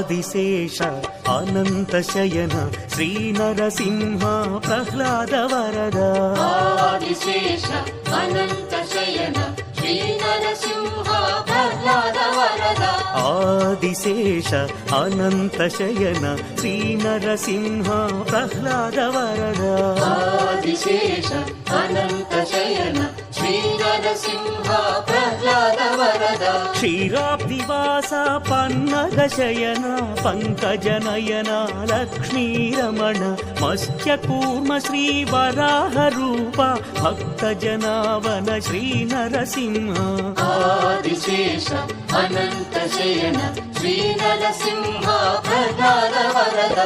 ఆదిశేష అనంత శయన శ్రీ నరసింహ ప్రహ్లాద వరద ఆదిశేష అనంత శయన శ్రీ నరసింహ ప్రహ్లాద వరద ఆదిశేష అనంత శయన శ్రీ నరసింహ ప్రహ్లాద వరద ఆదిశేష అనంత శయన శ్రీ నరసింహ ప్రహ్లాద వరద క్షీరాబ్దివాస పన్నగ శయన పంకజ నయన లక్ష్మీ రమణ మత్స్య కూర్మ శ్రీ వరాహ రూప భక్త జనావన శ్రీ నరసింహ ఆదిశేష అనంత శయన శ్రీ నరసింహ ప్రహ్లాద వరద